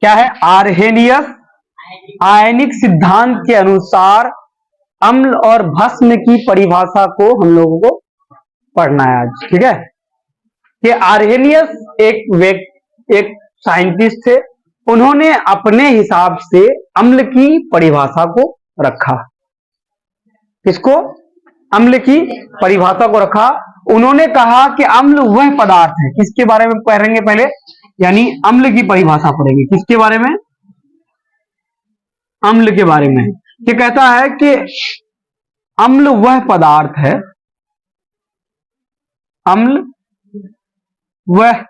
क्या है? आर्हेनियस आयनिक सिद्धांत के अनुसार अम्ल और भस्म की परिभाषा को हम लोगों को पढ़ना है आज। ठीक है, कि आर्हेनियस एक साइंटिस्ट थे, उन्होंने अपने हिसाब से अम्ल की परिभाषा को रखा। किसको? अम्ल की परिभाषा को रखा। उन्होंने कहा कि अम्ल वह पदार्थ है, किसके बारे में पढ़ेंगे पहले, यानी अम्ल की परिभाषा पढ़ेंगे। किसके बारे में? अम्ल के बारे में। ये कहता है कि अम्ल वह पदार्थ है, अम्ल वह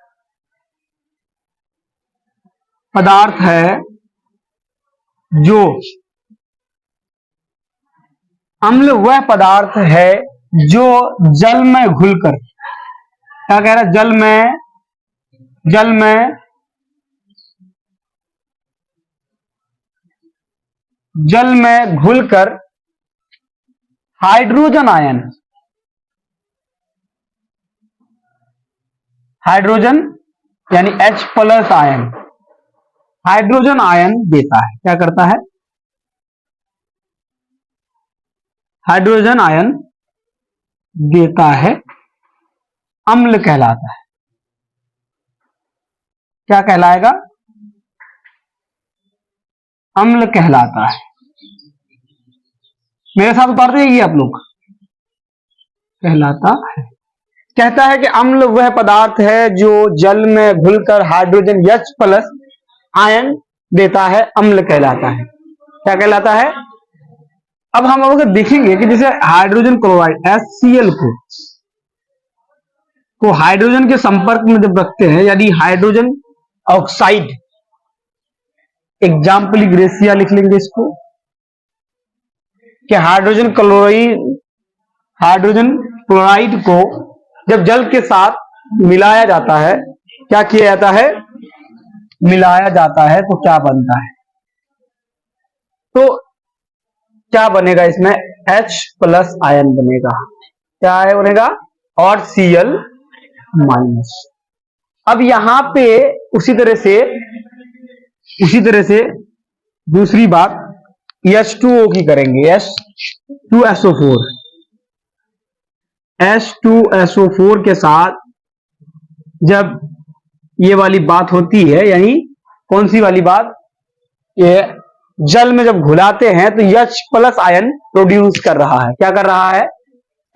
पदार्थ है जो अम्ल वह पदार्थ है जो जल में घुलकर, क्या कह रहा है? जल में घुलकर हाइड्रोजन यानी H+ आयन, हाइड्रोजन आयन देता है। क्या करता है? हाइड्रोजन आयन देता है, अम्ल कहलाता है। क्या कहलाएगा? अम्ल कहलाता है। मेरे साथ उतार देंगे आप लोग। कहलाता है, कहता है कि अम्ल वह पदार्थ है जो जल में घुलकर हाइड्रोजन H+ आयन देता है, अम्ल कहलाता है। क्या कहलाता है? अब हम लोग देखेंगे कि जैसे हाइड्रोजन क्लोराइड HCl को हाइड्रोजन के संपर्क में जब रखते हैं, यदि हाइड्रोजन ऑक्साइड, एग्जाम्पल ग्रेसिया लिख लेंगे इसको, कि हाइड्रोजन क्लोराइड को जब जल के साथ मिलाया जाता है, क्या किया जाता है? मिलाया जाता है, तो क्या बनता है? तो क्या बनेगा इसमें? H+ आयन बनेगा। क्या आयन बनेगा? और Cl-। अब यहां पे उसी तरह से दूसरी बात H2O की करेंगे। H2SO4 के साथ जब ये वाली बात होती है, यानी कौन सी वाली बात? ये जल में जब घुलाते हैं तो H+ आयन प्रोड्यूस कर रहा है। क्या कर रहा है?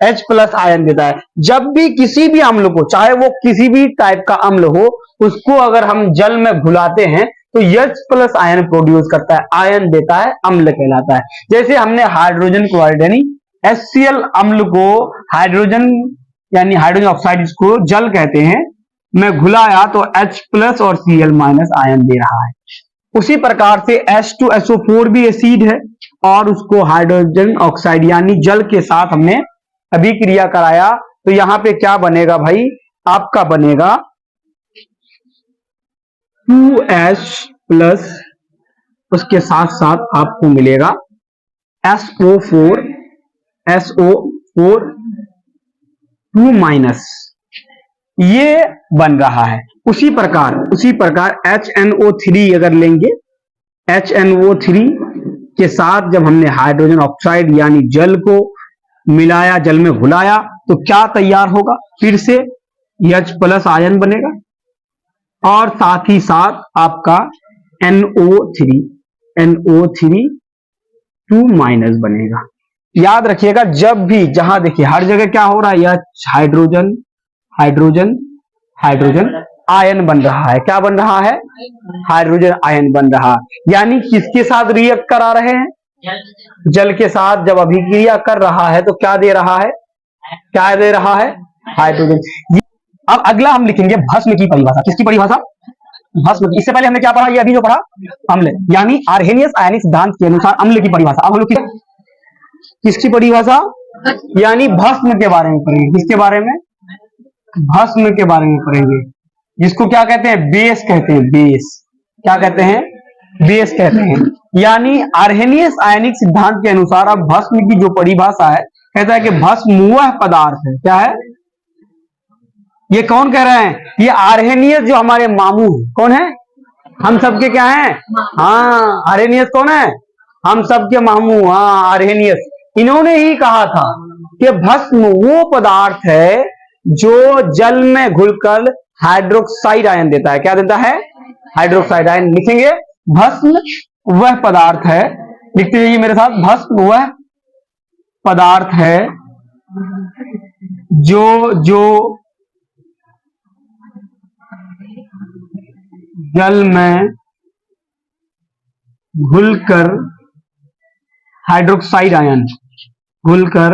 H+ आयन देता है। जब भी किसी भी अम्ल को, चाहे वो किसी भी टाइप का अम्ल हो, उसको अगर हम जल में घुलाते हैं तो H+ आयन प्रोड्यूस करता है, आयन देता है, अम्ल कहलाता है। जैसे हमने हाइड्रोजन क्लोराइड यानी HCl अम्ल को हाइड्रोजन यानी हाइड्रोजन ऑक्साइड, इसको जल कहते हैं, में घुलाया तो H+ और Cl- आयन दे रहा है। उसी प्रकार से H2SO4 भी एसिड है और उसको हाइड्रोजन ऑक्साइड यानी जल के साथ हमने अभिक्रिया कराया, तो यहां पे क्या बनेगा भाई? आपका बनेगा 2H+, उसके साथ साथ आपको मिलेगा SO4 2-, ये बन रहा है। उसी प्रकार HNO3 अगर लेंगे, HNO3 के साथ जब हमने हाइड्रोजन ऑक्साइड यानी जल को मिलाया, जल में घुलाया, तो क्या तैयार होगा? फिर से H+ आयन बनेगा और साथ ही साथ आपका NO3 2- बनेगा। याद रखिएगा, जब भी जहां देखिए हर जगह क्या हो रहा है? यह हाइड्रोजन आयन बन रहा है। क्या बन रहा है? हाइड्रोजन आयन बन रहा है। यानी किसके साथ रिएक्ट करा रहे हैं? जल के साथ जब अभिक्रिया कर रहा है तो क्या दे रहा है? क्या दे रहा है? हाइड्रोजन। अब अगला हम लिखेंगे भस्म की परिभाषा। किसकी परिभाषा? भस्म की। इससे पहले हमने क्या पढ़ा? ये अभी जो पढ़ा, अम्ल, यानी आर्हेनियस आयनिक सिद्धांत के अनुसार अम्ल की परिभाषा। अब हम लोग किसकी परिभाषा? यानी भस्म के बारे में पढ़ेंगे। किसके बारे में? भस्म के बारे में पढ़ेंगे, जिसको क्या कहते हैं? बेस कहते हैं। बेस क्या कहते हैं? बेस कहते हैं। यानी आर्हेनियस आयनिक सिद्धांत के अनुसार अब भस्म की जो परिभाषा है, कहता है कि भस्म वह पदार्थ है। क्या है? ये कौन कह रहे हैं? ये आर्हेनियस जो हमारे मामू है, कौन है? हम सबके क्या हैं? हाँ, आर्हेनियस कौन है? हम सबके मामू, हाँ आर्हेनियस। इन्होंने ही कहा था कि भस्म वो पदार्थ है जो जल में घुलकर हाइड्रोक्साइड आयन देता है। क्या देता है? Hydroxide ion. लिखेंगे भस्म वह पदार्थ है, लिखते जाइए मेरे साथ, भस्म वह पदार्थ है जो जल में घुलकर हाइड्रोक्साइड आयन, घुलकर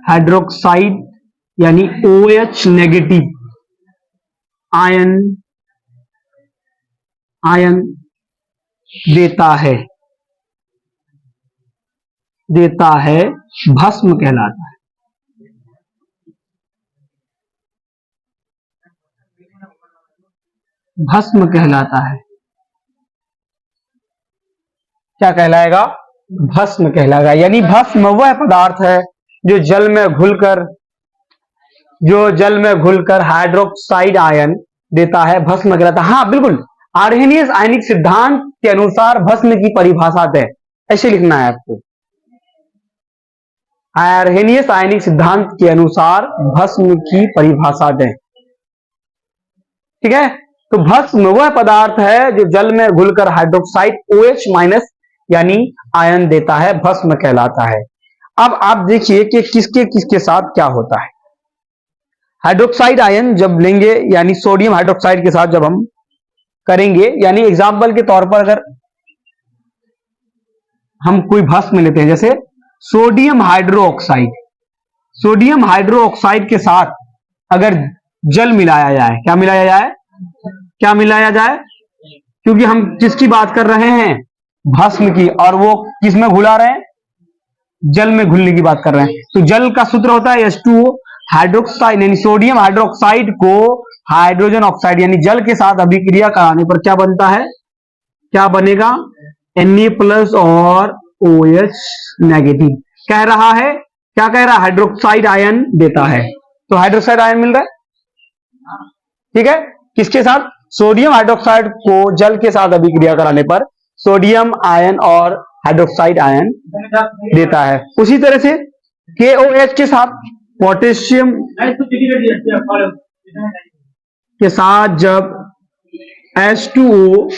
हाइड्रोक्साइड यानी OH नेगेटिव आयन देता है, भस्म कहलाता है। भस्म कहलाता है। क्या कहलाएगा? भस्म कहलाएगा। यानी भस्म वह पदार्थ है जो जल में घुलकर हाइड्रोक्साइड आयन देता है, भस्म कहलाता है। हाँ बिल्कुल, आर्हेनियस आयनिक सिद्धांत के अनुसार भस्म की परिभाषा है, ऐसे लिखना है आपको। आर्हेनियस आयनिक सिद्धांत के अनुसार भस्म की परिभाषा दें। ठीक है, तो भस्म वह पदार्थ है जो जल में घुलकर हाइड्रोक्साइड OH- यानी आयन देता है, भस्म कहलाता है। अब आप देखिए कि किसके किसके साथ क्या होता है। हाइड्रोक्साइड आयन जब लेंगे, यानी सोडियम हाइड्रोक्साइड के साथ जब हम करेंगे, यानी एग्जाम्पल के तौर पर अगर हम कोई भस्म लेते हैं, जैसे सोडियम हाइड्रोक्साइड के साथ अगर जल मिलाया जाए, क्या मिलाया जाए, क्योंकि हम किसकी बात कर रहे हैं? भस्म की, और वो किस में घुला रहे हैं? जल में घुलने की बात कर रहे हैं। तो जल का सूत्र होता है H2O, हाइड्रोक्साइड यानी सोडियम हाइड्रोक्साइड को हाइड्रोजन ऑक्साइड यानी जल के साथ अभिक्रिया कराने पर क्या बनता है? क्या बनेगा? Na+ और OH नेगेटिव। क्या कह रहा है? हाइड्रोक्साइड आयन देता है। तो हाइड्रोक्साइड आयन मिल रहा है, ठीक है, किसके साथ? सोडियम हाइड्रोक्साइड को जल के साथ अभिक्रिया कराने पर सोडियम आयन और हाइड्रोक्साइड आयन देता है। उसी तरह से KOH के साथ, पोटेशियम के साथ जब H2O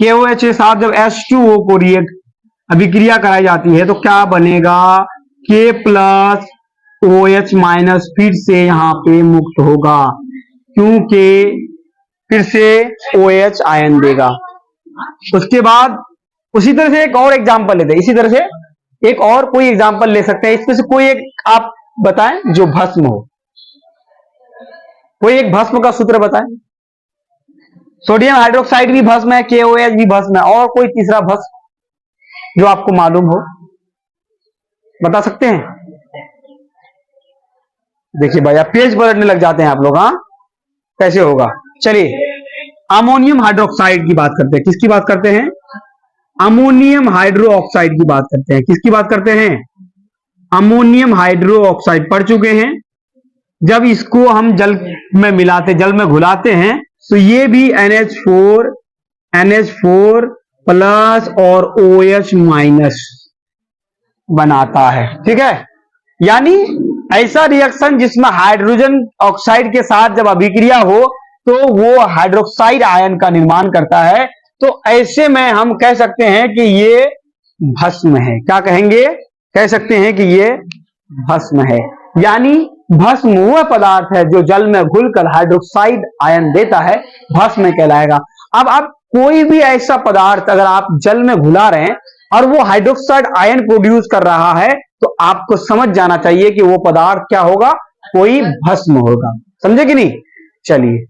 KOH के साथ जब H2O को अभिक्रिया कराई जाती है तो क्या बनेगा? K+ OH- फिर से यहां पे मुक्त होगा, क्योंकि फिर से OH आयन देगा। उसके बाद उसी तरह से एक और एग्जांपल लेते हैं, इसी तरह से एक और कोई एग्जांपल ले सकते हैं। इसमें से कोई एक आप बताएं जो भस्म हो, कोई एक भस्म का सूत्र बताएं। सोडियम हाइड्रोक्साइड भी भस्म है, KOH भी भस्म है, और कोई तीसरा भस्म जो आपको मालूम हो, बता सकते हैं? देखिए भाई, आप पेज पलटने लग जाते हैं आप लोग। हाँ, कैसे होगा? चलिए अमोनियम हाइड्रोक्साइड की बात करते हैं। किसकी बात करते हैं? अमोनियम हाइड्रोक्साइड की बात करते हैं। किसकी बात करते हैं? अमोनियम हाइड्रोक्साइड पढ़ चुके हैं। जब इसको हम जल में घुलाते हैं तो ये भी NH4 प्लस और OH- बनाता है। ठीक है, यानी ऐसा रिएक्शन जिसमें हाइड्रोजन ऑक्साइड के साथ जब अभिक्रिया हो तो वो हाइड्रोक्साइड आयन का निर्माण करता है। तो ऐसे में हम कह सकते हैं कि ये भस्म है। क्या कहेंगे? कह सकते हैं कि ये भस्म है। यानी भस्म वह पदार्थ है जो जल में घुलकर हाइड्रोक्साइड आयन देता है, भस्म कहलाएगा। अब आप कोई भी ऐसा पदार्थ अगर आप जल में घुला रहे हैं और वो हाइड्रोक्साइड आयन प्रोड्यूस कर रहा है तो आपको समझ जाना चाहिए कि वो पदार्थ क्या होगा? कोई भस्म होगा। समझे कि नहीं? चलिए